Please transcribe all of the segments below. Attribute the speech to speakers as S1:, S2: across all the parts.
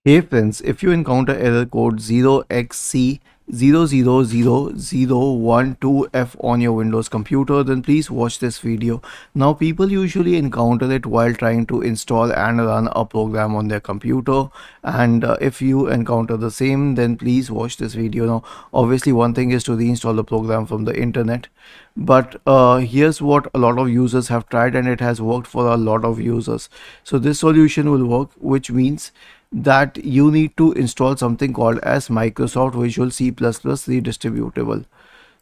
S1: Hey friends, if you encounter error code 0xc0000012f on your Windows computer, then please watch this video. Now, people usually encounter it while trying to install and run a program on their computer, and if you encounter the same, then please watch this video. Now, obviously, one thing is to reinstall the program from the internet, but here's what a lot of users have tried, and it has worked for a lot of users. So this solution will work, which means that you need to install something called as Microsoft Visual C++ redistributable.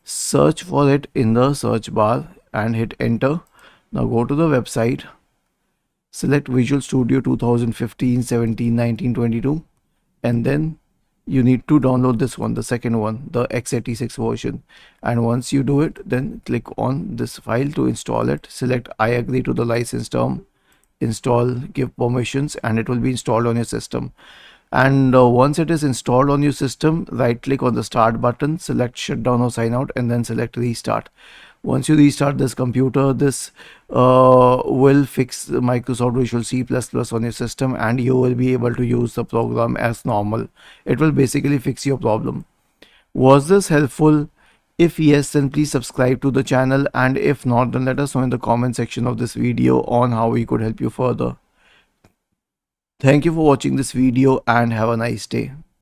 S1: Search for it in the search bar and hit enter. Now go to the website, select Visual Studio 2015, 17, 19, 22, and then you need to download this one, the second one, the x86 version. And once you do it, then click on this file to install it. Select I agree to the license term, install, give permissions, and it will be installed on your system. And once it is installed on your system, right click on the start button, select shutdown or sign out, and then select restart. Once you restart this computer, this will fix Microsoft Visual C++ on your system, and you will be able to use the program as normal. It will basically fix your problem. Was this helpful? If yes, then please subscribe to the channel, and if not, then let us know in the comment section of this video on how we could help you further. Thank you for watching this video and have a nice day.